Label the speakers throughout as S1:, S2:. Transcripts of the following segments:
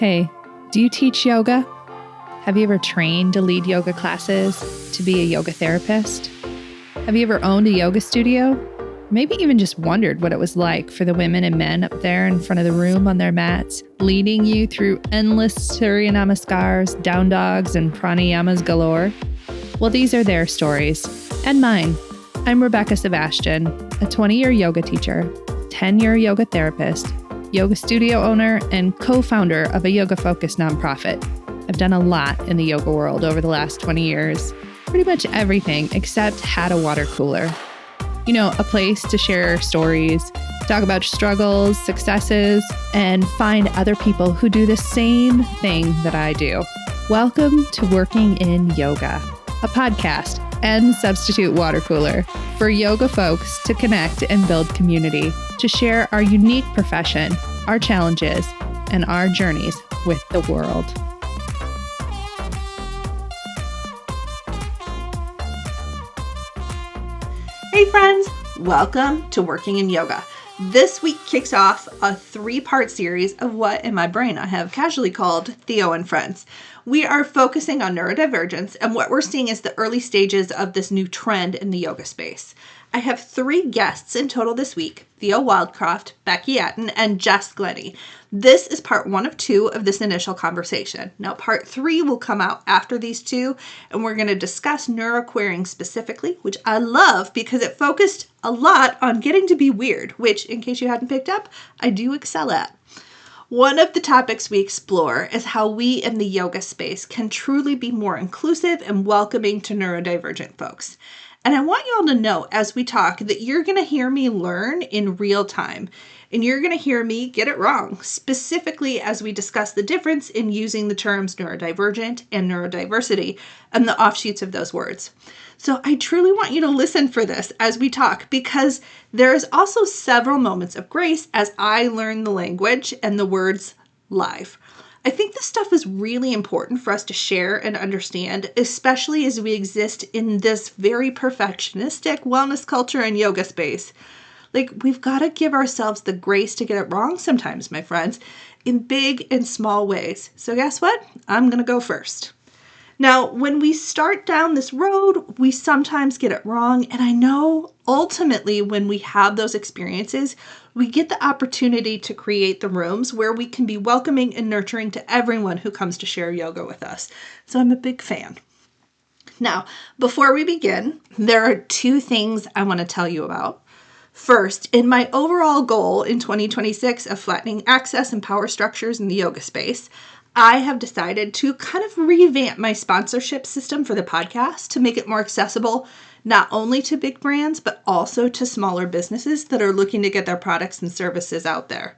S1: Hey, do you teach yoga? Have you ever trained to lead yoga classes, to be a yoga therapist? Have you ever owned a yoga studio? Maybe even just wondered what it was like for the women and men up there in front of the room on their mats, leading you through endless Surya Namaskars, down dogs, and pranayamas galore? Well, these are their stories, and mine. I'm Rebecca Sebastian, a 20-year yoga teacher, 10-year yoga therapist, yoga studio owner, and co-founder of a yoga-focused nonprofit. I've done a lot in the yoga world over the last 20 years, pretty much everything except had a water cooler. You know, a place to share stories, talk about struggles, successes, and find other people who do the same thing that I do. Welcome to Working in Yoga, a podcast and substitute water cooler for yoga folks to connect and build community, to share our unique profession, our challenges, and our journeys with the world.
S2: Hey friends, welcome to Working in Yoga. This week kicks off a 3-part series of what in my brain I have casually called Theo and Friends. We are focusing on neurodivergence and what we're seeing is the early stages of this new trend in the yoga space. I have 3 guests in total this week, Theo Wildcroft, Becky Atten, and Jess Glennie. This is part 1 of 2 of this initial conversation. Now part 3 will come out after these 2, and we're going to discuss neuroqueering specifically, which I love because it focused a lot on getting to be weird, which, in case you hadn't picked up, I do excel at. One of the topics we explore is how we in the yoga space can truly be more inclusive and welcoming to neurodivergent folks. And I want you all to know as we talk that you're going to hear me learn in real time. And you're going to hear me get it wrong, specifically as we discuss the difference in using the terms neurodivergent and neurodiversity and the offshoots of those words. So I truly want you to listen for this as we talk, because there is also several moments of grace as I learn the language and the words live. I think this stuff is really important for us to share and understand, especially as we exist in this very perfectionistic wellness culture and yoga space. We've got to give ourselves the grace to get it wrong sometimes, my friends, in big and small ways. So guess what? I'm going to go first. Now, when we start down this road, we sometimes get it wrong. And I know ultimately when we have those experiences, we get the opportunity to create the rooms where we can be welcoming and nurturing to everyone who comes to share yoga with us. So I'm a big fan. Now, before we begin, there are 2 things I want to tell you about. First, in my overall goal in 2026 of flattening access and power structures in the yoga space, I have decided to kind of revamp my sponsorship system for the podcast to make it more accessible, not only to big brands, but also to smaller businesses that are looking to get their products and services out there.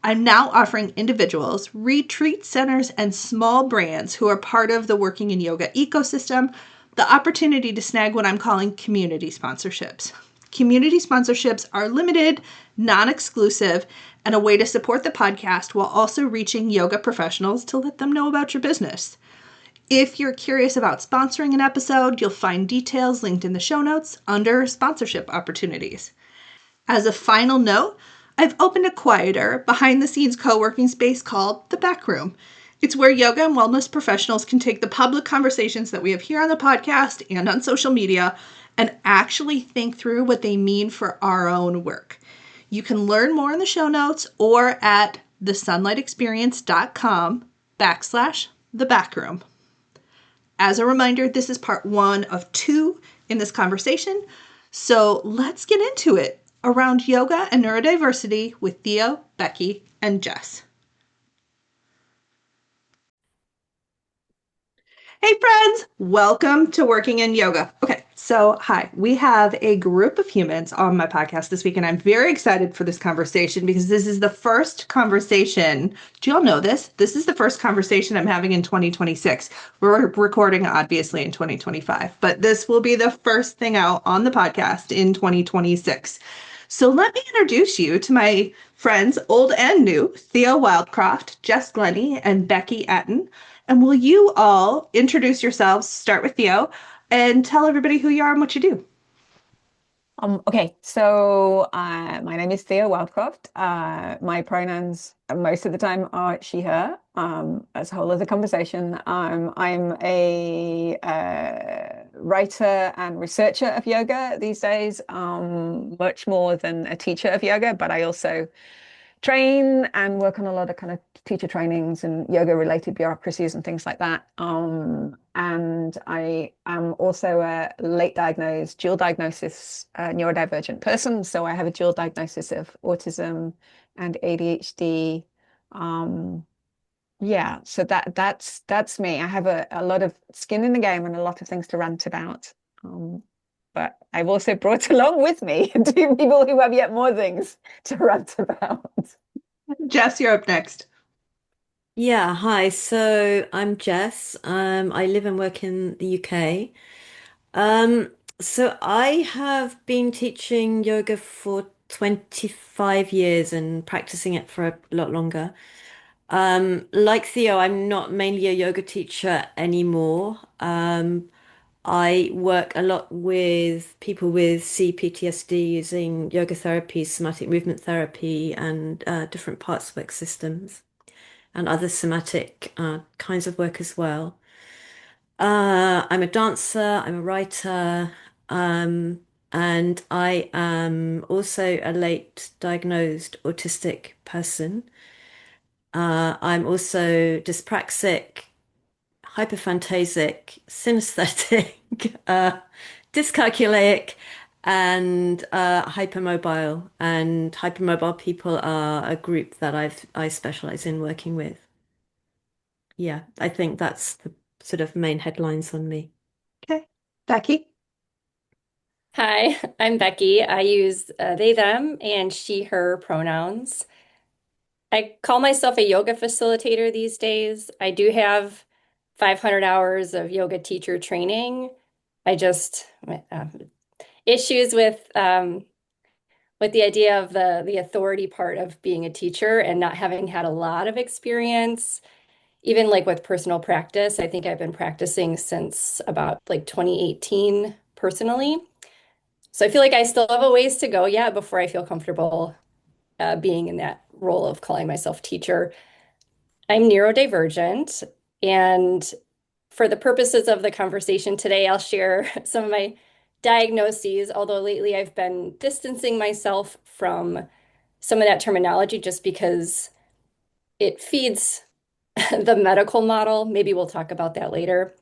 S2: I'm now offering individuals, retreat centers, and small brands who are part of the Working in Yoga ecosystem the opportunity to snag what I'm calling community sponsorships. Community sponsorships are limited, non-exclusive, and a way to support the podcast while also reaching yoga professionals to let them know about your business. If you're curious about sponsoring an episode, you'll find details linked in the show notes under sponsorship opportunities. As a final note, I've opened a quieter, behind-the-scenes co-working space called The Back Room. It's where yoga and wellness professionals can take the public conversations that we have here on the podcast and on social media and actually think through what they mean for our own work. You can learn more in the show notes or at thesunlightexperience.com/thebackroom. As a reminder, this is part 1 of 2 in this conversation. So let's get into it around yoga and neurodiversity with Theo, Becky, and Jess. Hey friends, welcome to Working in Yoga. Okay, so hi, we have a group of humans on my podcast this week, and I'm very excited for this conversation because this is the first conversation. Do y'all know this? This is the first conversation I'm having in 2026. We're recording obviously in 2025, but this will be the first thing out on the podcast in 2026. So let me introduce you to my friends, old and new, Theo Wildcroft, Jess Glennie, and Becky Atten. And will you all introduce yourselves, start with Theo, and tell everybody who you are and what you do?
S3: Okay, so my name is Thea Wildcroft. My pronouns most of the time are she, her. That's a whole other conversation. I'm a writer and researcher of yoga these days, much more than a teacher of yoga, but I also train and work on a lot of kind of teacher trainings and yoga related bureaucracies and things like that. And I am also a late diagnosed, dual diagnosis neurodivergent person. So I have a dual diagnosis of autism and ADHD. Um, yeah, so that's me. I have a lot of skin in the game and a lot of things to rant about. Um, but I've also brought along with me two people who have yet more things to rant about.
S2: Jess, you're up next.
S4: Yeah, hi. So I'm Jess. I live and work in the UK. Um, so I have been teaching yoga for 25 years and practicing it for a lot longer. Like Theo, I'm not mainly a yoga teacher anymore. I work a lot with people with CPTSD using yoga therapy, somatic movement therapy, and different parts work systems and other somatic kinds of work as well. I'm a dancer, I'm a writer, and I am also a late diagnosed autistic person. I'm also dyspraxic, hyperphantasic, synesthetic, dyscalculic, and hypermobile. And hypermobile people are a group that I specialize in working with. Yeah, I think that's the sort of main headlines on me.
S2: Okay. Becky?
S5: Hi, I'm Becky. I use they, them, and she, her pronouns. I call myself a yoga facilitator these days. I do have 500 hours of yoga teacher training. I just issues with the idea of the authority part of being a teacher and not having had a lot of experience, even like with personal practice. I think I've been practicing since about like 2018 personally. So I feel like I still have a ways to go yet before I feel comfortable being in that role of calling myself teacher. I'm neurodivergent, and for the purposes of the conversation today, I'll share some of my diagnoses, although lately I've been distancing myself from some of that terminology just because it feeds the medical model. Maybe we'll talk about that later.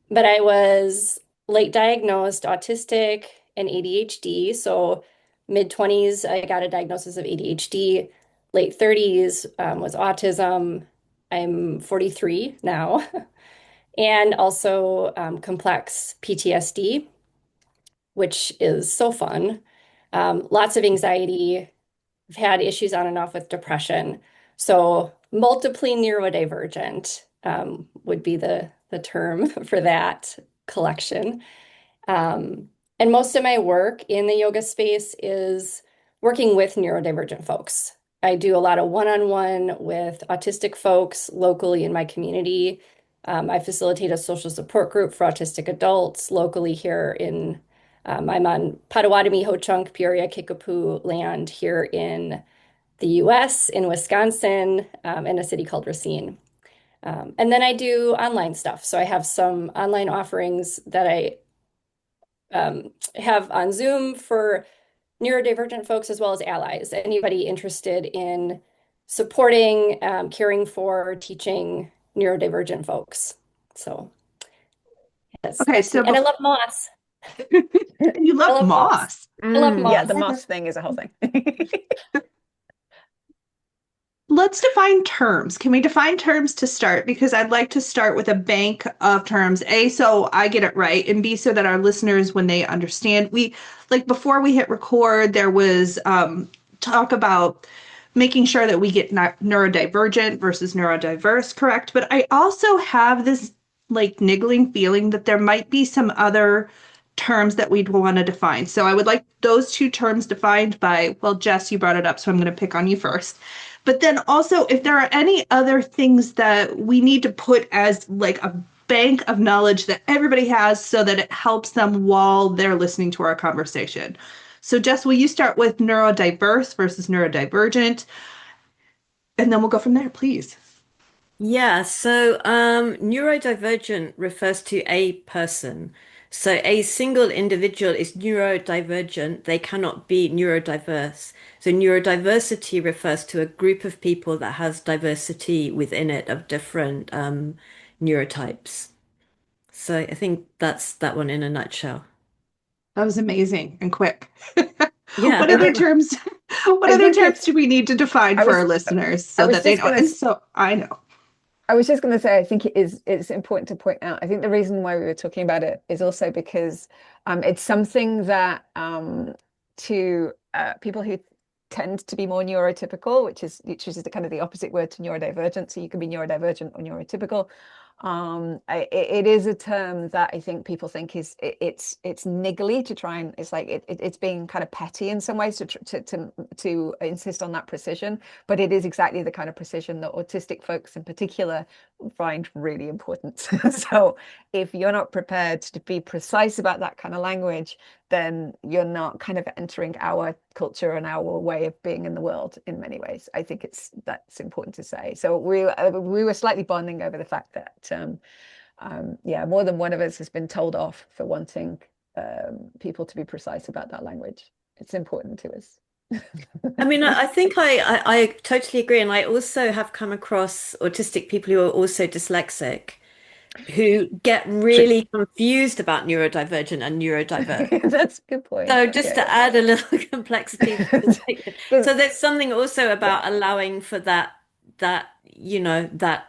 S5: But I was late diagnosed autistic and ADHD. So mid 20s, I got a diagnosis of ADHD. Late 30s was autism. I'm 43 now, and also complex PTSD, which is so fun. Lots of anxiety. I've had issues on and off with depression. So multiply neurodivergent would be the term for that collection. Um, and most of my work in the yoga space is working with neurodivergent folks. I do a lot of one-on-one with autistic folks locally in my community. I facilitate a social support group for autistic adults locally here in, I'm on Potawatomi, Ho-Chunk, Peoria, Kickapoo land here in the US, in Wisconsin, in a city called Racine. And then I do online stuff. So I have some online offerings that I have on Zoom for neurodivergent folks as well as allies. Anybody interested in supporting, caring for, teaching neurodivergent folks. So
S2: Okay,
S5: that's me.
S2: so
S5: And I love moss.
S2: you
S5: I
S2: love
S5: love moss.
S2: moss.
S5: I love
S3: Yeah, the
S5: moss.
S3: moss thing is a whole thing.
S2: Let's define terms. Can we define terms to start? Because I'd like to start with a bank of terms. A, so I get it right, and B, so that our listeners, when they understand, we like before we hit record, there was talk about making sure that we get neurodivergent versus neurodiverse correct. But I also have this like niggling feeling that there might be some other terms that we'd want to define. So I would like those two terms defined by, well, Jess, you brought it up, so I'm going to pick on you first. But then also, if there are any other things that we need to put as like a bank of knowledge that everybody has so that it helps them while they're listening to our conversation. So, Jess, will you start with neurodiverse versus neurodivergent? And then we'll go from there, please.
S4: Yeah, so neurodivergent refers to a person. So a single individual is neurodivergent. They cannot be neurodiverse. So neurodiversity refers to a group of people that has diversity within it of different neurotypes. So I think that's that one in a nutshell.
S2: That was amazing and quick.
S4: Yeah.
S2: What
S3: I
S2: other
S3: think
S2: terms what
S3: I
S2: other
S3: think
S2: terms
S3: it's
S2: do we need to define
S3: I
S2: for
S3: was
S2: our listeners
S3: I
S2: so
S3: was
S2: that they
S3: just
S2: know?
S3: gonna
S2: And so I know.
S3: I was just going to say, I think it's important to point out. I think the reason why we were talking about it is also because it's something that to people who tend to be more neurotypical, which is the kind of the opposite word to neurodivergent. So you can be neurodivergent or neurotypical. It is a term that I think people think it's niggly to try and it's like it's being kind of petty in some ways to insist on that precision, but it is exactly the kind of precision that autistic folks in particular find really important. So if you're not prepared to be precise about that kind of language, then you're not kind of entering our culture and our way of being in the world in many ways. I think that's important to say. So we were slightly bonding over the fact that yeah, more than one of us has been told off for wanting people to be precise about that language. It's important to us.
S4: I mean, I think I totally agree. And I also have come across autistic people who are also dyslexic who get
S3: True.
S4: really confused about neurodivergent and neurodiverse.
S3: That's a good point.
S4: So just
S3: Okay,
S4: to add a little complexity to the statement.
S3: yeah.
S4: So there's something also
S3: Yeah.
S4: about allowing for that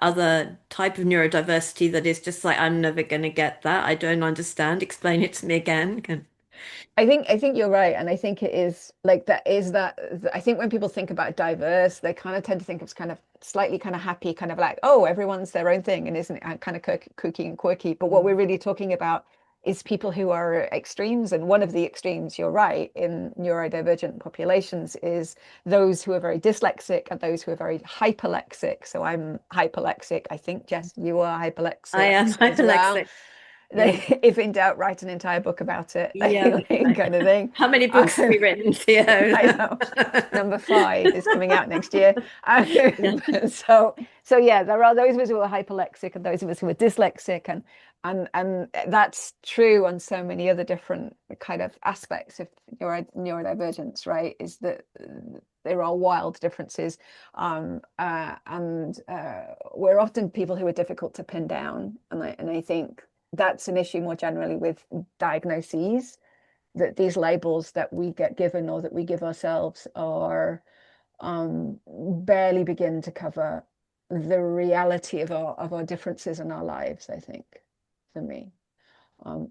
S4: other type of neurodiversity that is just like, I'm never going to get that. I don't understand. Explain it to me again.
S3: I think you're right, and I think it is like that. I think when people think about diverse, they kind of tend to think of kind of slightly kind of happy, kind of like, oh, everyone's their own thing, and isn't it kind of kooky and quirky? But what we're really talking about is people who are extremes, and one of the extremes, you're right, in neurodivergent populations is those who are very dyslexic and those who are very hyperlexic. So I'm hyperlexic. I think, Jess, you are
S4: I
S3: hyperlexic
S4: am
S3: as well.
S4: hyperlexic. Yeah.
S3: If in doubt, write an entire book about it,
S4: Yeah, that's right.
S3: kind of thing.
S4: How many books have we written, Theo?
S3: I know. Number 5 is coming out next year.
S4: Yeah.
S3: So yeah, there are those of us who are hyperlexic and those of us who are dyslexic, and that's true on so many other different kind of aspects of neurodivergence, right? Is that there are wild differences, and we're often people who are difficult to pin down, and I think that's an issue more generally with diagnoses, that these labels that we get given or that we give ourselves are barely begin to cover the reality of our differences in our lives, I think, for me.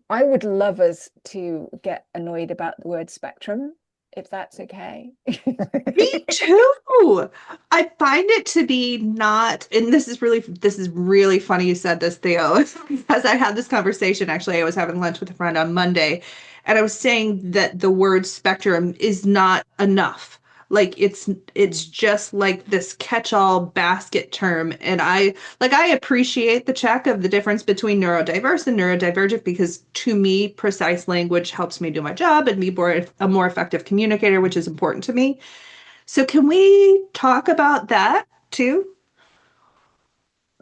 S3: I would love us to get annoyed about the word spectrum, if that's okay.
S2: Me too. I find it to be not, and this is really funny you said this, Theo, because I had this conversation. Actually, I was having lunch with a friend on Monday, and I was saying that the word spectrum is not enough. Like it's just like this catch-all basket term. And I appreciate the check of the difference between neurodiverse and neurodivergent because to me, precise language helps me do my job and be a more effective communicator, which is important to me. So can we talk about that too?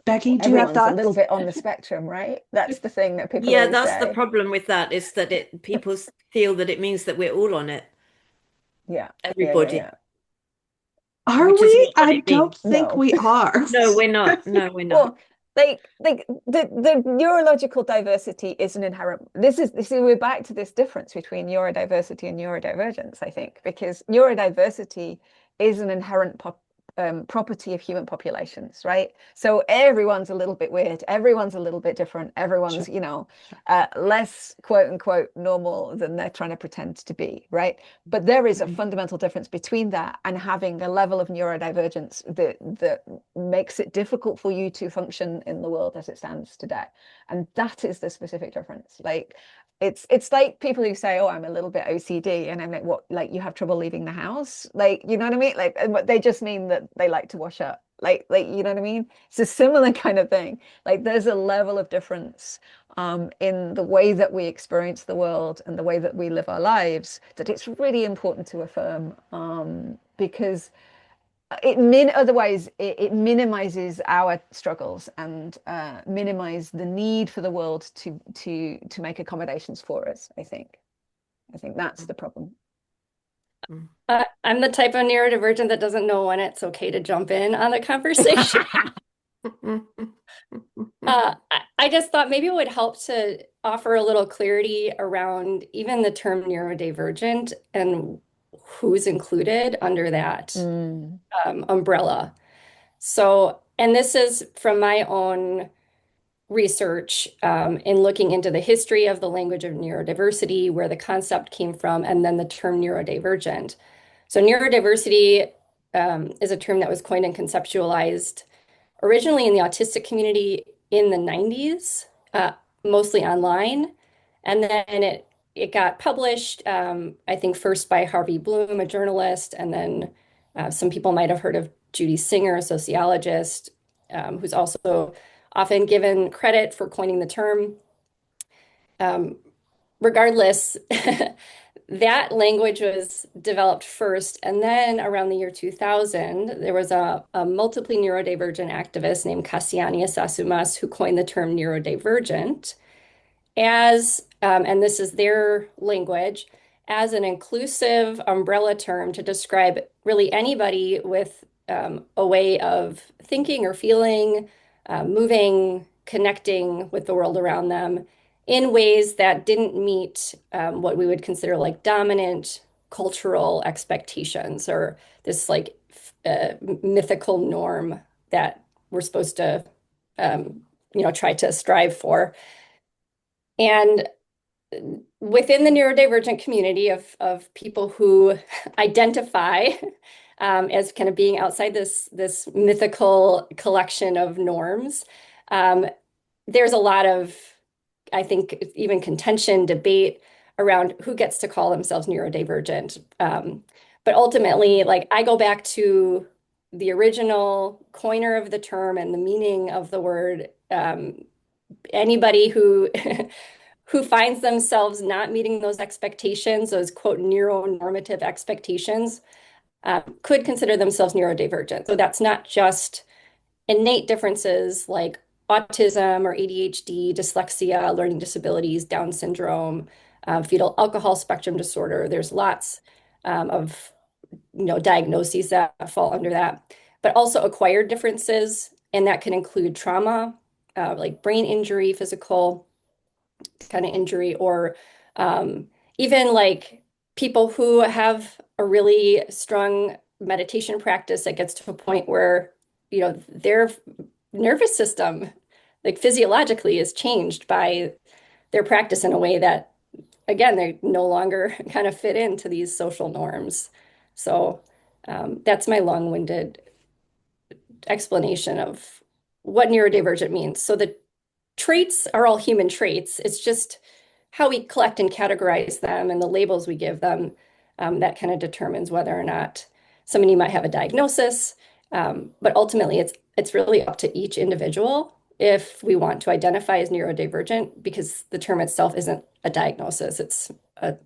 S2: Becky, do you have
S3: Everyone's a little
S2: thoughts?
S3: bit on the spectrum, right? That's the thing that people
S4: Yeah,
S3: always
S4: that's the
S3: say.
S4: problem with that is that people feel that it means that we're all on it,
S3: Yeah, yeah, yeah,
S4: everybody,
S3: yeah.
S2: Are
S4: which is
S2: we?
S4: not what
S2: I
S4: it
S2: don't
S4: means.
S2: think
S3: No.
S2: we are.
S4: No, we're not. No, we're not.
S3: Well, the neurological diversity is an inherent. This is we're back to this difference between neurodiversity and neurodivergence, I think, because neurodiversity is an inherent property of human populations, right? So everyone's a little bit weird, everyone's a little bit different, everyone's,
S2: Sure.
S3: less quote unquote normal than they're trying to pretend to be, right? But there is a
S2: Right.
S3: fundamental difference between that and having a level of neurodivergence that makes it difficult for you to function in the world as it stands today. And that is the specific difference. Like it's like people who say, oh, I'm a little bit OCD, and I'm like, what, like you have trouble leaving the house, like, you know what I mean? Like, and what they just mean that they like to wash up, Like you know what I mean? It's a similar kind of thing. Like there's a level of difference in the way that we experience the world and the way that we live our lives that it's really important to affirm, because otherwise it minimizes our struggles and minimize the need for the world to make accommodations for us. I think that's the problem.
S5: I'm the type of neurodivergent that doesn't know when it's okay to jump in on the conversation. I just thought maybe it would help to offer a little clarity around even the term neurodivergent and who's included under that
S3: Mm.
S5: umbrella. So, and this is from my own research in looking into the history of the language of neurodiversity, where the concept came from, and then the term neurodivergent. So, neurodiversity is a term that was coined and conceptualized originally in the autistic community in the 90s, mostly online. And then it got published, I think first by Harvey Bloom, a journalist, and then some people might have heard of Judy Singer, a sociologist, who's also often given credit for coining the term. Regardless, that language was developed first, and then around the year 2000, there was a multiply neurodivergent activist named Kassiani Asasumas who coined the term neurodivergent as, and this is their language, as an inclusive umbrella term to describe really anybody with a way of thinking or feeling, moving, connecting with the world around them in ways that didn't meet what we would consider like dominant cultural expectations or this like mythical norm that we're supposed to, try to strive for. And within the neurodivergent community of people who identify as kind of being outside this mythical collection of norms, there's a lot of, I think, even contention, debate around who gets to call themselves neurodivergent. But ultimately, like I go back to the original coiner of the term and the meaning of the word. Anybody who who finds themselves not meeting those expectations, those quote neuronormative expectations, could consider themselves neurodivergent. So that's not just innate differences like autism or ADHD, dyslexia, learning disabilities, Down syndrome, fetal alcohol spectrum disorder. There's lots of diagnoses that fall under that, but also acquired differences, and that can include trauma, like brain injury, physical kind of injury, or even like people who have a really strong meditation practice that gets to a point where, their nervous system, like physiologically, is changed by their practice in a way that, again, they no longer kind of fit into these social norms. So that's my long-winded explanation of what neurodivergent means. So the traits are all human traits. It's just how we collect and categorize them and the labels we give them that kind of determines whether or not somebody might have a diagnosis. But ultimately, it's really up to each individual if we want to identify as neurodivergent, because the term itself isn't a diagnosis. It's a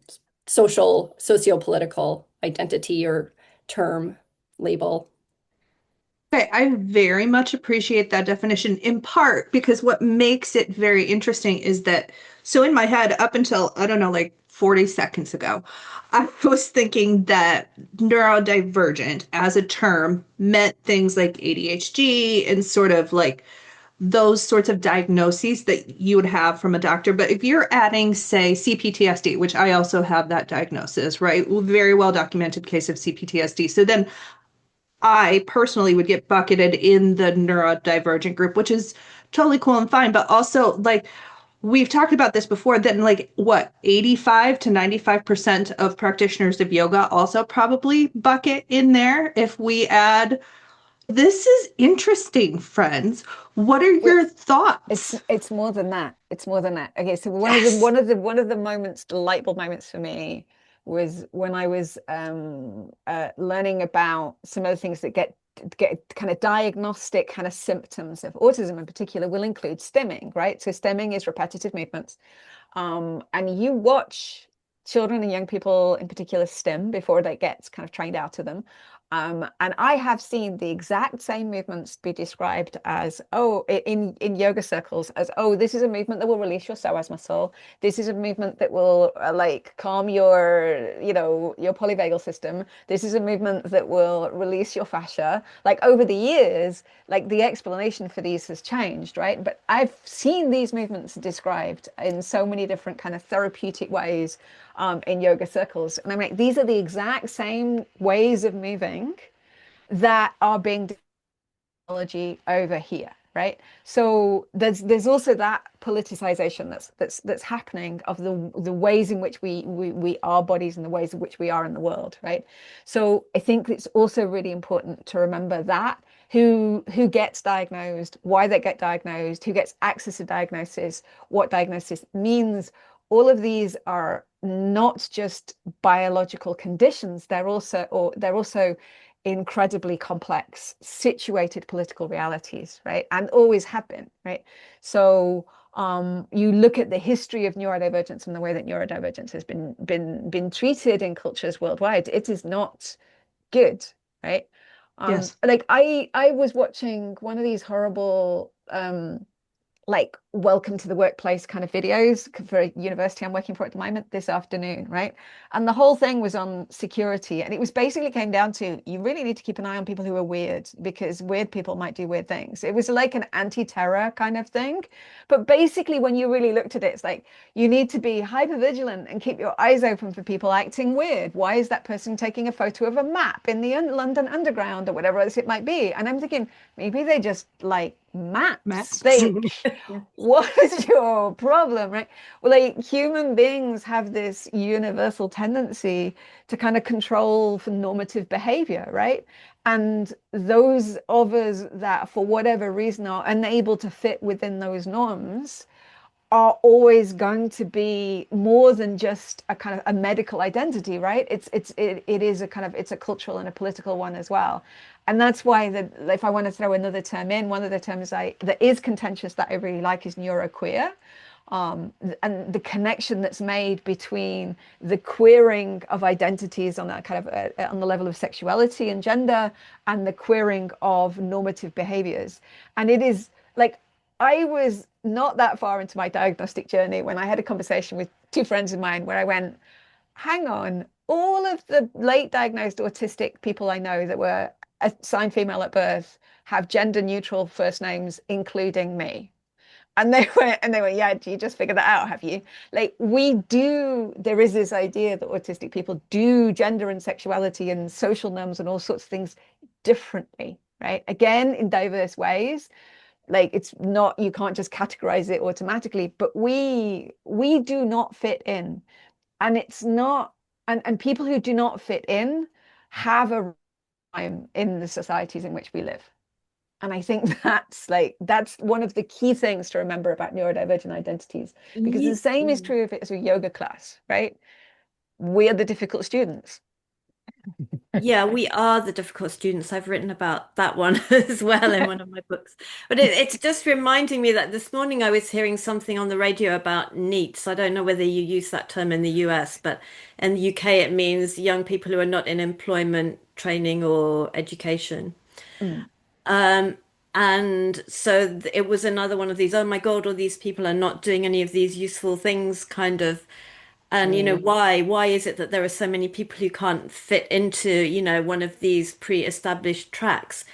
S5: socio-political identity or term label.
S2: Okay, I very much appreciate that definition in part because what makes it very interesting is that, so in my head, up until, I don't know, like 40 seconds ago, I was thinking that neurodivergent as a term meant things like ADHD and sort of like those sorts of diagnoses that you would have from a doctor. But if you're adding, say, CPTSD, which I also have that diagnosis, right? Very well documented case of CPTSD. So then I personally would get bucketed in the neurodivergent group, which is totally cool and fine. But also, like, we've talked about this before, that like what, 85 to 95% of practitioners of yoga also probably bucket in there if we add. This is interesting, friends. What are your thoughts?
S3: It's more than that. It's more than that. Okay, so
S2: Yes.
S3: one of the moments, the light bulb moments for me was when I was learning about some of the things that get get kind of diagnostic kind of symptoms of autism in particular will include stimming, right? So stimming is repetitive movements. And you watch children and young people in particular stim before they get kind of trained out of them. And I have seen the exact same movements be described as, oh, in yoga circles, as, oh, this is a movement that will release your psoas muscle. This is a movement that will like calm your, your polyvagal system. This is a movement that will release your fascia. Like over the years, like the explanation for these has changed, right? But I've seen these movements described in so many different kind of therapeutic ways in yoga circles. And I'm like, these are the exact same ways of moving that are being technology over here, right? So there's also that politicization that's happening of the ways in which we are bodies and the ways in which we are in the world, right? So I think it's also really important to remember that who gets diagnosed, why they get diagnosed, who gets access to diagnosis, what diagnosis means. All of these are not just biological conditions, they're also incredibly complex, situated political realities, right? And always have been, right? So you look at the history of neurodivergence and the way that neurodivergence has been treated in cultures worldwide. It is not good, right?
S2: Yes.
S3: Like I was watching one of these horrible like welcome to the workplace kind of videos for a university I'm working for at the moment this afternoon, right? And the whole thing was on security. And it was basically came down to you really need to keep an eye on people who are weird because weird people might do weird things. It was like an anti-terror kind of thing. But basically, when you really looked at it, it's like you need to be hyper vigilant and keep your eyes open for people acting weird. Why is that person taking a photo of a map in the London Underground or whatever else it might be? And I'm thinking, maybe they just like maps.
S4: Yeah.
S3: What is your problem, right? Well, like human beings have this universal tendency to kind of control for normative behavior, right? And those of us that, for whatever reason, are unable to fit within those norms are always going to be more than just a kind of a medical identity, right? It is a kind of it's a cultural and a political one as well. And that's why if I want to throw another term in, one of the terms that is contentious that I really like is neuroqueer. And the connection that's made between the queering of identities on that kind of on the level of sexuality and gender and the queering of normative behaviors. And it is like I was not that far into my diagnostic journey when I had a conversation with two friends of mine where I went, hang on, all of the late diagnosed autistic people I know that were assigned female at birth have gender neutral first names, including me. And they went, yeah, you just figured that out, have you? Like there is this idea that autistic people do gender and sexuality and social norms and all sorts of things differently, right? Again, in diverse ways. Like it's not, you can't just categorize it automatically, but we do not fit in. And it's not, and people who do not fit in have a time in the societies in which we live. And I think that's one of the key things to remember about neurodivergent identities, because the same is true if it's a yoga class, right? We're the difficult students.
S4: Yeah, we are the difficult students. I've written about that one as well in one of my books. But it's just reminding me that this morning I was hearing something on the radio about NEETs. I don't know whether you use that term in the US, but in the UK it means young people who are not in employment, training, or education.
S3: Mm,
S4: Um, and so it was another one of these, oh my God, all these people are not doing any of these useful things kind of. And why? Why is it that there are so many people who can't fit into, one of these pre-established tracks?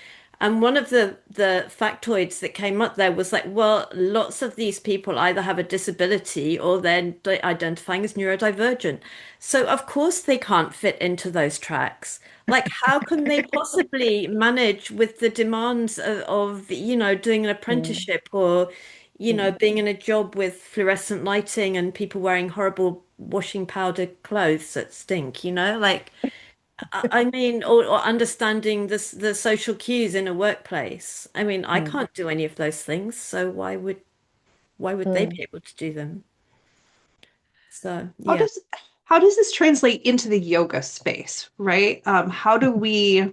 S4: And one of the factoids that came up there was like, well, lots of these people either have a disability or they're identifying as neurodivergent. So of course they can't fit into those tracks. Like, how can they possibly manage with the demands of doing an
S3: mm,
S4: apprenticeship or
S3: mm,
S4: being in a job with fluorescent lighting and people wearing horrible washing powder clothes that stink, like I mean, or understanding the social cues in a workplace. I mean, I
S3: mm,
S4: can't do any of those things, so why would they
S3: mm.
S4: be able to do them? So
S2: How
S4: yeah.
S2: does how does this translate into the yoga space, right? How do we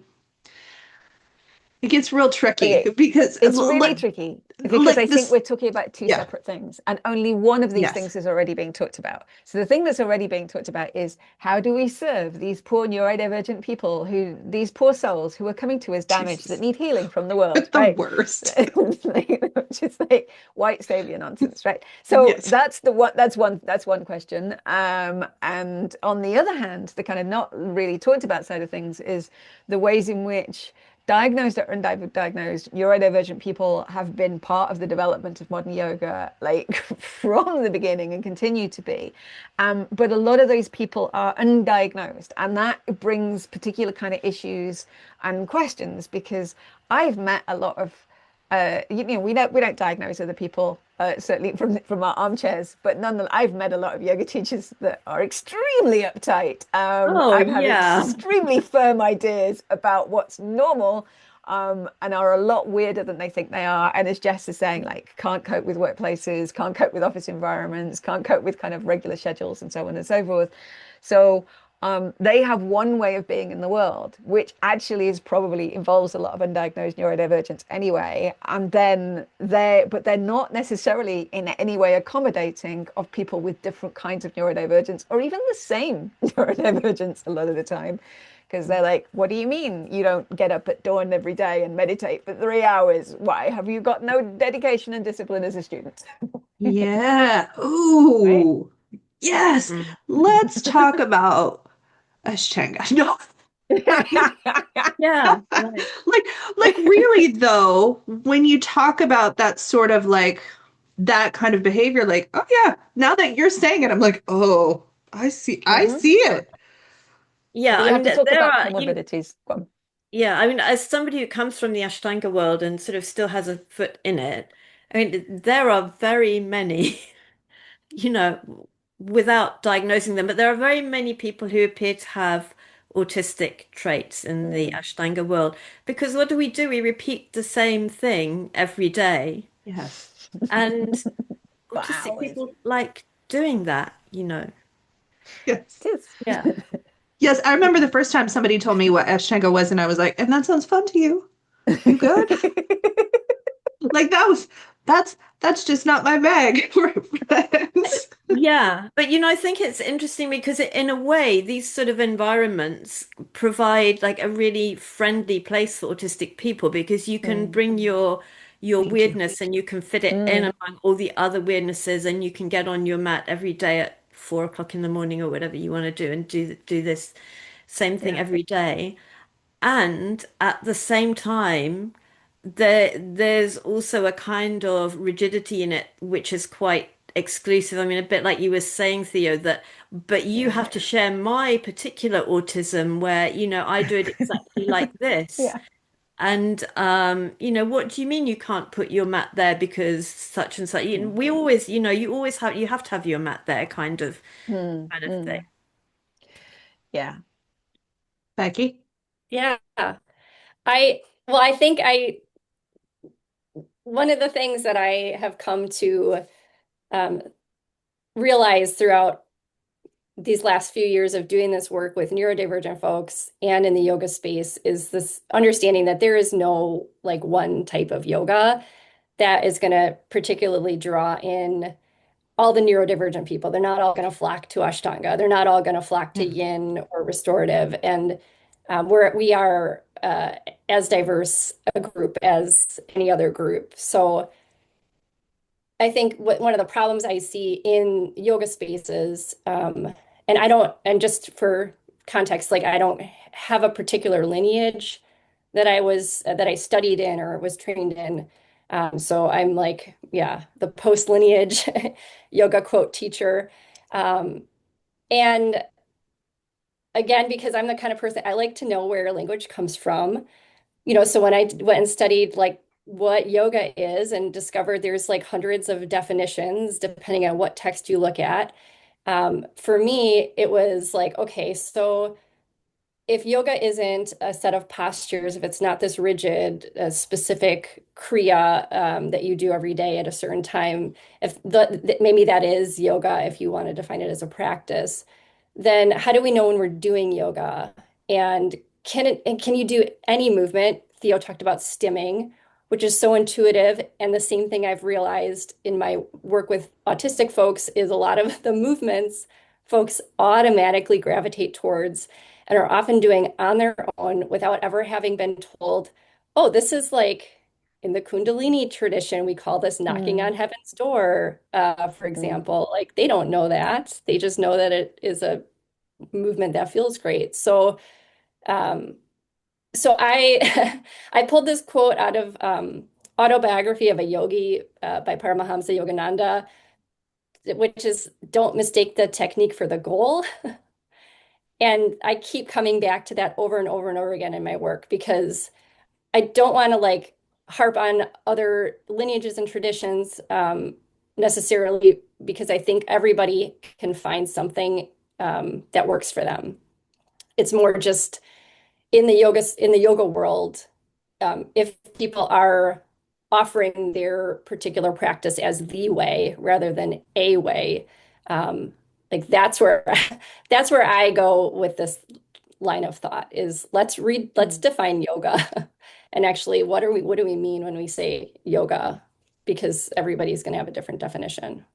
S2: It gets real tricky
S3: It-
S2: because
S3: it's really tricky because I think
S2: this,
S3: we're talking about two
S2: yeah,
S3: separate things, and only one of these
S2: yes.
S3: things is already being talked about. So the thing that's already being talked about is how do we serve these poor neurodivergent people these poor souls who are coming to us damaged that
S2: Jesus.
S3: need healing from the world,
S2: The
S3: right?
S2: worst.
S3: Which is like white savior nonsense, right? So
S2: Yes.
S3: that's one question. And on the other hand, the kind of not really talked about side of things is the ways in which diagnosed or undiagnosed neurodivergent people have been part of the development of modern yoga, like from the beginning and continue to be. But a lot of those people are undiagnosed, and that brings particular kind of issues and questions because I've met a lot of we don't diagnose other people, certainly from our armchairs, but nonetheless, I've met a lot of yoga teachers that are extremely uptight,
S4: Oh,
S3: and have
S4: yeah.
S3: extremely firm ideas about what's normal, and are a lot weirder than they think they are. And as Jess is saying, like, can't cope with workplaces, can't cope with office environments, can't cope with kind of regular schedules and so on and so forth. So they have one way of being in the world, which actually is probably involves a lot of undiagnosed neurodivergence anyway. And then they're not necessarily in any way accommodating of people with different kinds of neurodivergence or even the same neurodivergence a lot of the time. Because they're like, what do you mean you don't get up at dawn every day and meditate for 3 hours? Why? Have you got no dedication and discipline as a student?
S2: Yeah.
S3: Right?
S2: Ooh. Yes.
S4: Mm.
S2: Let's talk about Ashtanga. No.
S4: Yeah, right.
S2: Like like really though, when you talk about that sort of like that kind of behavior, like, oh yeah, now that you're saying it, I'm like, oh, I
S3: Hmm.
S2: see it.
S4: Yeah,
S3: But you
S4: I
S3: have
S4: mean,
S3: to talk
S4: there
S3: about
S4: are,
S3: comorbidities. Go on.
S4: yeah, I mean, as somebody who comes from the Ashtanga world and sort of still has a foot in it, I mean, there are very many, you know, without diagnosing them, but there are very many people who appear to have autistic traits in the
S3: Mm.
S4: Ashtanga world. Because what do? We repeat the same thing every day.
S2: Yes.
S4: And
S3: For
S4: autistic
S3: hours.
S4: people like doing that, you know.
S2: Yes.
S3: It
S4: Yeah.
S2: Yes, I remember the first time somebody told me what Ashtanga was, and I was like, and that sounds fun to you. You good?
S3: is.
S2: Like that's just not my bag, friends.
S4: Yeah, but I think it's interesting because in a way, these sort of environments provide like a really friendly place for autistic people because you can
S3: Mm.
S4: bring your
S2: Thank you.
S4: weirdness and you can fit it in
S3: Mm.
S4: among all the other weirdnesses and you can get on your mat every day at 4 o'clock in the morning or whatever you want to do and do this same thing
S3: Yeah.
S4: every day. And at the same time, there's also a kind of rigidity in it, which is quite exclusive. I mean, a bit like you were saying, Theo, that but you
S3: Yeah.
S4: have to share my particular autism where, I do it exactly like this.
S3: Yeah.
S4: And what do you mean you can't put your mat there because such and such?
S3: Mm.
S4: We always, you have to have your mat there
S3: Mm.
S4: kind of thing.
S3: Mm. Yeah.
S2: Becky?
S5: Yeah. I think one of the things that I have come to um, realize throughout these last few years of doing this work with neurodivergent folks and in the yoga space is this understanding that there is no like one type of yoga that is going to particularly draw in all the neurodivergent people. They're not all going to flock to Ashtanga. They're not all going to flock to
S2: Yeah.
S5: Yin or restorative. And we are as diverse a group as any other group. So I think one of the problems I see in yoga spaces, and I don't, and just for context, like I don't have a particular lineage that I studied in or was trained in. So I'm like, yeah, the post lineage yoga quote teacher. Um, and again, because I'm the kind of person I like to know where language comes from. So when I went and studied like what yoga is and discovered there's like hundreds of definitions depending on what text you look at. For me, it was like, okay, so if yoga isn't a set of postures, if it's not this rigid, specific kriya that you do every day at a certain time, if maybe that is yoga if you want to define it as a practice, then how do we know when we're doing yoga? And can you do any movement Theo talked about stimming, which is so intuitive. And the same thing I've realized in my work with autistic folks is a lot of the movements folks automatically gravitate towards and are often doing on their own without ever having been told, oh, this is like in the Kundalini tradition, we call this knocking on heaven's door, for example. Like they don't know that. They just know that it is a movement that feels great. Um, so I I pulled this quote out of Autobiography of a Yogi by Paramahamsa Yogananda, which is don't mistake the technique for the goal. And I keep coming back to that over and over and over again in my work because I don't want to like harp on other lineages and traditions necessarily because I think everybody can find something that works for them. It's more just in the yoga world, if people are offering their particular practice as the way rather than a way, like that's where that's where I go with this line of thought is let's define yoga. And actually, what do we mean when we say yoga? Because everybody's going to have a different definition.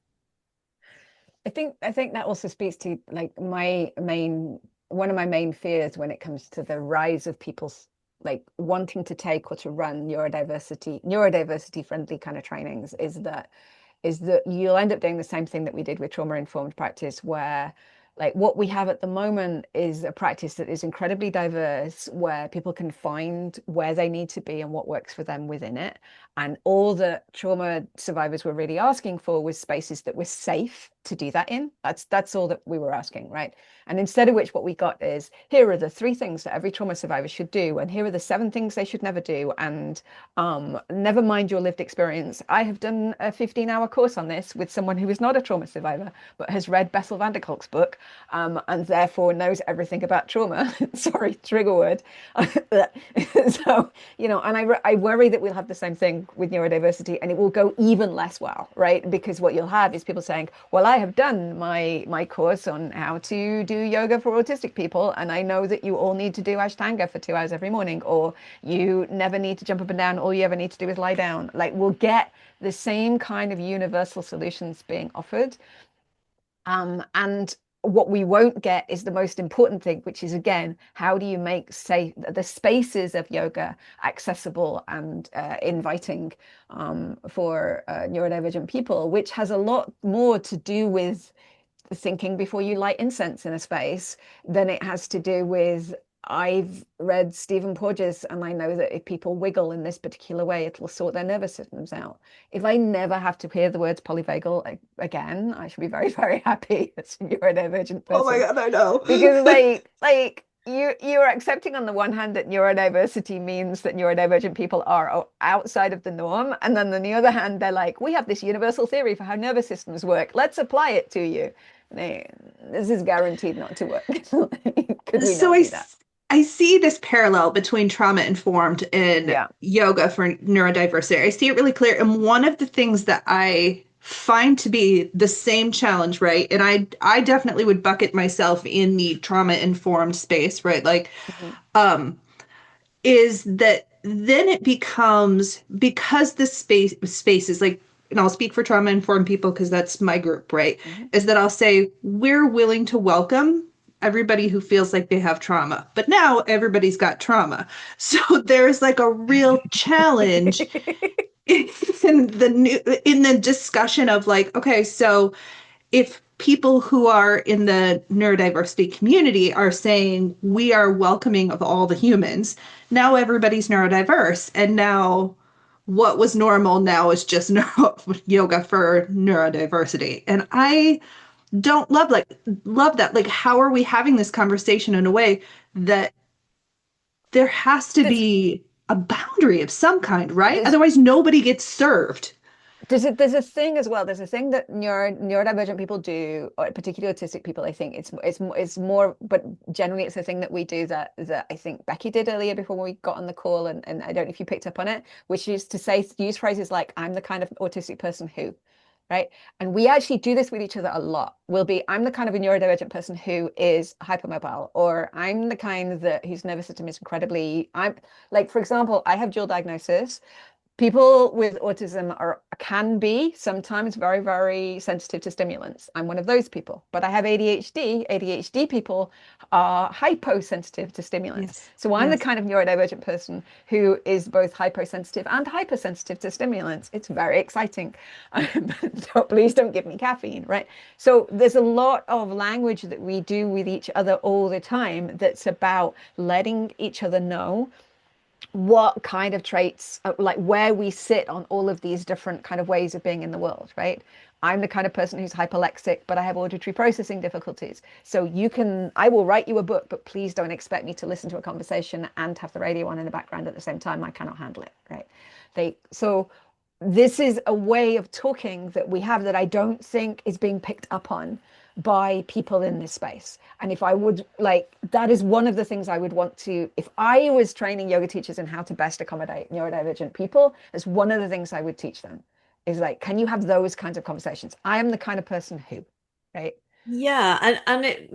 S3: I think that also speaks to like one of my main fears when it comes to the rise of people's like wanting to take or to run neurodiversity friendly kind of trainings is that you'll end up doing the same thing that we did with trauma-informed practice, where like what we have at the moment is a practice that is incredibly diverse, where people can find where they need to be and what works for them within it. And all that trauma survivors were really asking for was spaces that were safe to do that in. That's all that we were asking, right? And instead of which, what we got is, here are the 3 things that every trauma survivor should do, and here are the 7 things they should never do. And never mind your lived experience. I have done a 15-hour course on this with someone who is not a trauma survivor, but has read Bessel van der Kolk's book, and therefore knows everything about trauma. Sorry, trigger word. So, and I worry that we'll have the same thing with neurodiversity, and it will go even less well, right? Because what you'll have is people saying, well, I have done my course on how to do yoga for autistic people, and I know that you all need to do Ashtanga for 2 hours every morning, or you never need to jump up and down, all you ever need to do is lie down. Like, we'll get the same kind of universal solutions being offered. And what we won't get is the most important thing, which is, again, how do you make the spaces of yoga accessible and inviting for neurodivergent people, which has a lot more to do with thinking before you light incense in a space than it has to do with, I've read Stephen Porges and I know that if people wiggle in this particular way, it'll sort their nervous systems out. If I never have to hear the words polyvagal again, I should be very, very happy as a neurodivergent person.
S2: Oh my God, I know.
S3: Because you're accepting on the one hand that neurodiversity means that neurodivergent people are outside of the norm, and then on the other hand, they're like, we have this universal theory for how nervous systems work. Let's apply it to you. This is guaranteed not to work. Could we not do that?
S2: I see this parallel between trauma-informed and yoga for neurodiversity. I see it really clear. And one of the things that I find to be the same challenge, right? And I definitely would bucket myself in the trauma-informed space, right? Like, is that then it becomes, because the space is like, and I'll speak for trauma-informed people because that's my group, right? Is that I'll say, we're willing to welcome everybody who feels like they have trauma, but now everybody's got trauma. So there's like a real challenge in the discussion of like, okay, so if people who are in the neurodiversity community are saying we are welcoming of all the humans, now everybody's neurodiverse, and now what was normal now is just yoga for neurodiversity. And I don't love that. Like, how are we having this conversation in a way that there has to be a boundary of some kind, right? Otherwise nobody gets served.
S3: There's a thing as well. There's a thing that neurodivergent people do, or particularly autistic people. I think it's more, but generally it's a thing that we do that I think Becky did earlier before we got on the call, and I don't know if you picked up on it, which is to use phrases like, I'm the kind of autistic person who, right? And we actually do this with each other a lot. I'm the kind of a neurodivergent person who is hypermobile, or I'm the kind that whose nervous system is incredibly, I'm like, for example, I have dual diagnosis. People with autism can be sometimes very, very sensitive to stimulants. I'm one of those people, but I have ADHD. ADHD people are hyposensitive to stimulants.
S2: Yes.
S3: So I'm the
S2: Yes.
S3: kind of neurodivergent person who is both hyposensitive and hypersensitive to stimulants. It's very exciting. So please don't give me caffeine, right? So there's a lot of language that we do with each other all the time that's about letting each other know what kind of traits, like where we sit on all of these different kind of ways of being in the world, right? I'm the kind of person who's hyperlexic, but I have auditory processing difficulties. So I will write you a book, but please don't expect me to listen to a conversation and have the radio on in the background at the same time. I cannot handle it, right? So this is a way of talking that we have that I don't think is being picked up on by people in this space. And if I would like, that is one of the things I would want to, if I was training yoga teachers in how to best accommodate neurodivergent people, it's one of the things I would teach them is like, can you have those kinds of conversations? I am the kind of person who, right?
S4: Yeah, and it,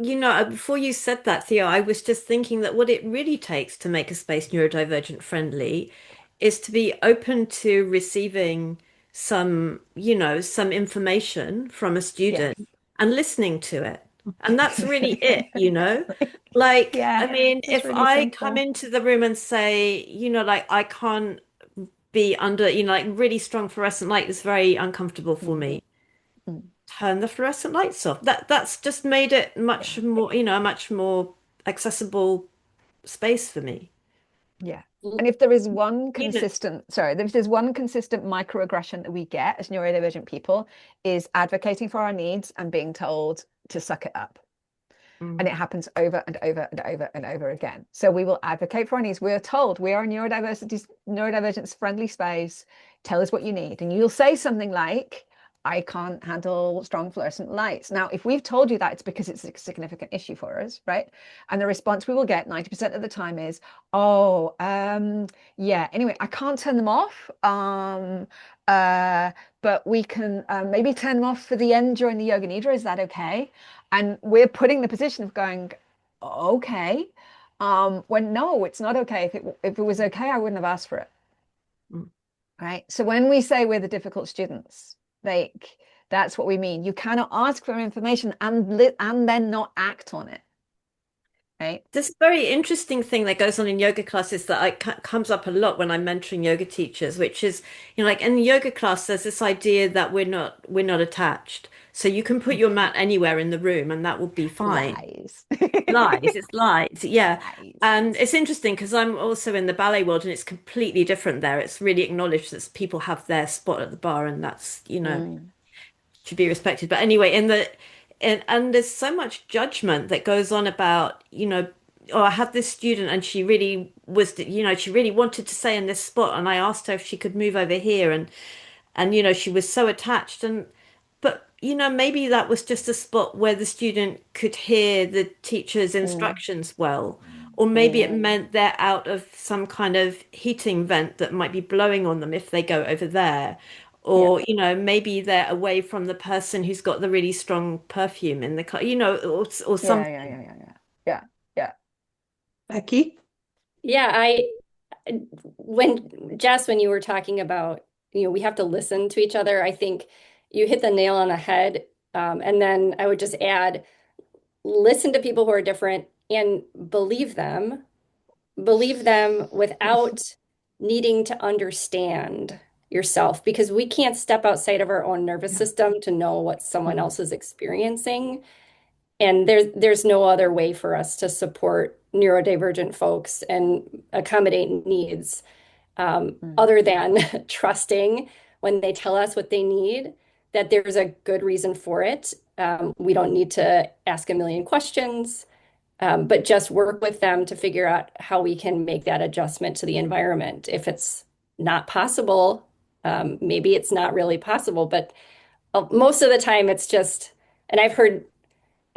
S4: before you said that, Theo, I was just thinking that what it really takes to make a space neurodivergent friendly is to be open to receiving some information from a
S3: Yes.
S4: student and listening to it. And that's really it. Like,
S3: Yeah,
S4: I mean,
S3: it's
S4: if
S3: really
S4: I come
S3: simple.
S4: into the room and say, like I can't be under, like really strong fluorescent light is very uncomfortable for
S3: Mm,
S4: me,
S3: mm,
S4: turn the fluorescent lights off. That's just made it
S3: yeah,
S4: much more, a much more accessible space for me.
S3: yeah. And if there is
S4: You know,
S3: if there's one consistent microaggression that we get as neurodivergent people is advocating for our needs and being told to suck it up. And
S4: mm.
S3: it happens over and over and over and over again. So we will advocate for our needs. We're told we are a neurodivergence friendly space. Tell us what you need. And you'll say something like, I can't handle strong fluorescent lights. Now, if we've told you that, it's because it's a significant issue for us, right? And the response we will get 90% of the time is, oh, yeah, anyway, I can't turn them off. Uh, but we can maybe turn them off for the end during the yoga nidra. Is that okay? And we're putting the position of going, okay, when no, it's not okay. If it was okay, I wouldn't have asked for it.
S4: Mm.
S3: Right. So when we say we're the difficult students, like that's what we mean. You cannot ask for information and then not act on it. Right.
S4: This very interesting thing that goes on in yoga classes that comes up a lot when I'm mentoring yoga teachers, which is, like in yoga class, there's this idea that we're not attached. So you can put your mat anywhere in the room and that will be fine.
S3: Lies.
S4: Lies, it's lies, yeah.
S3: Lies.
S4: And it's interesting because I'm also in the ballet world and it's completely different there. It's really acknowledged that people have their spot at the bar and that's,
S3: Mm,
S4: should be respected. But anyway, and there's so much judgment that goes on about, oh, I had this student and she really was, she really wanted to stay in this spot and I asked her if she could move over here and she was so attached and but maybe that was just a spot where the student could hear the teacher's
S3: mm,
S4: instructions well, or maybe it
S3: mm.
S4: meant they're out of some kind of heating vent that might be blowing on them if they go over there.
S3: Yeah.
S4: Or, maybe they're away from the person who's got the really strong perfume in the car, or
S3: Yeah.
S4: something.
S3: Yeah. Yeah. Yeah. Yeah. Yeah.
S2: Becky?
S5: Yeah, when you were talking about, we have to listen to each other, I think you hit the nail on the head. And then I would just add, listen to people who are different and believe them without needing to understand yourself, because we can't step outside of our own nervous
S3: Yeah.
S5: system to know what someone
S3: Mm,
S5: else is experiencing. And there's no other way for us to support neurodivergent folks and accommodate needs
S3: mm.
S5: other than trusting when they tell us what they need, that there's a good reason for it. We don't need to ask a million questions, but just work with them to figure out how we can make that adjustment to the environment. If it's not possible, maybe it's not really possible, but most of the time it's just, and I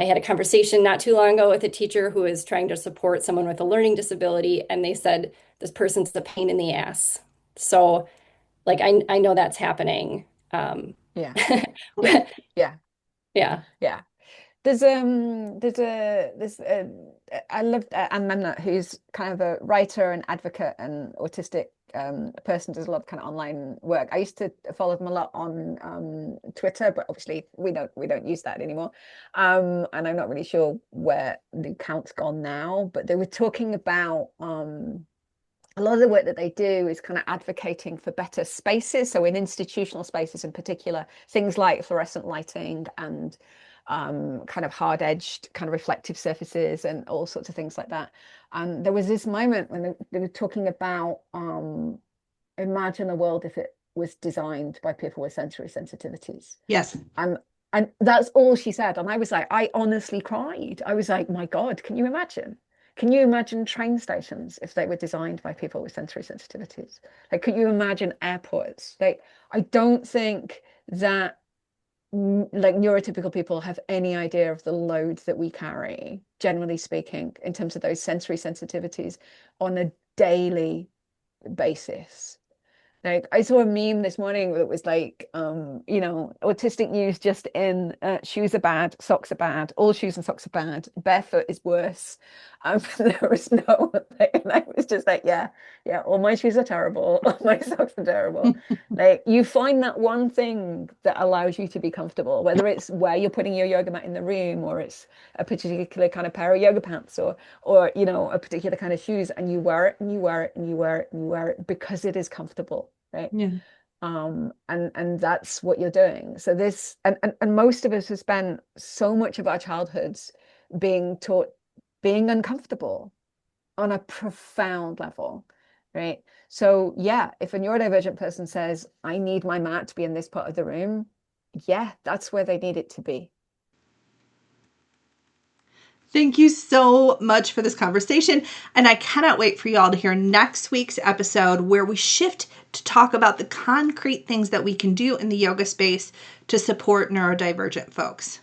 S5: had a conversation not too long ago with a teacher who is trying to support someone with a learning disability, and they said this person's a pain in the ass. So, like, I know that's happening.
S3: Yeah. Yeah. Yeah.
S5: Yeah.
S3: Yeah. There's I love Anne Memnett, who's kind of a writer and advocate and autistic person, does a lot of kind of online work. I used to follow them a lot on Twitter, but obviously we don't use that anymore. And I'm not really sure where the account's gone now, but they were talking about a lot of the work that they do is kind of advocating for better spaces. So in institutional spaces in particular, things like fluorescent lighting and kind of hard-edged kind of reflective surfaces and all sorts of things like that. And there was this moment when they were talking about imagine a world if it was designed by people with sensory sensitivities.
S2: Yes.
S3: And that's all she said. And I was like, I honestly cried. I was like, my God, can you imagine? Can you imagine train stations if they were designed by people with sensory sensitivities? Like, could you imagine airports? Like, I don't think that like neurotypical people have any idea of the load that we carry, generally speaking, in terms of those sensory sensitivities on a daily basis. Like I saw a meme this morning that was like, autistic news just in, shoes are bad, socks are bad, all shoes and socks are bad, barefoot is worse. There was no, and I was just like, yeah, all my shoes are terrible, all my socks are terrible. Like you find that one thing that allows you to be comfortable, whether it's where you're putting your yoga mat in the room, or it's a particular kind of pair of yoga pants, or a particular kind of shoes, and you wear it and you wear it and you wear it and you wear it because it is comfortable. Right.
S2: Yeah.
S3: And that's what you're doing. So this and most of us have spent so much of our childhoods being taught being uncomfortable on a profound level, right? So yeah, if a neurodivergent person says, I need my mat to be in this part of the room, yeah, that's where they need it to be.
S2: Thank you so much for this conversation. And I cannot wait for y'all to hear next week's episode where we shift to talk about the concrete things that we can do in the yoga space to support neurodivergent folks.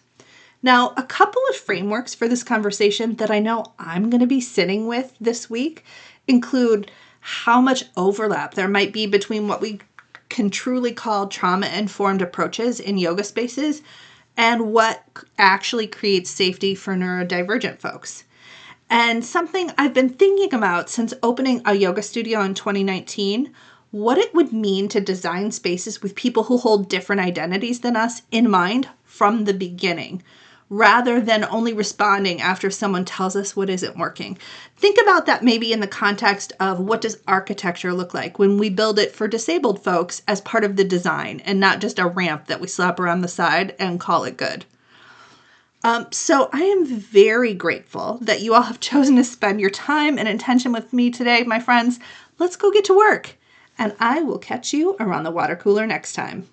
S2: Now, a couple of frameworks for this conversation that I know I'm going to be sitting with this week include how much overlap there might be between what we can truly call trauma-informed approaches in yoga spaces and what actually creates safety for neurodivergent folks. And something I've been thinking about since opening a yoga studio in 2019, what it would mean to design spaces with people who hold different identities than us in mind from the beginning, rather than only responding after someone tells us what isn't working. Think about that maybe in the context of what does architecture look like when we build it for disabled folks as part of the design and not just a ramp that we slap around the side and call it good. So I am very grateful that you all have chosen to spend your time and attention with me today, my friends. Let's go get to work, and I will catch you around the water cooler next time.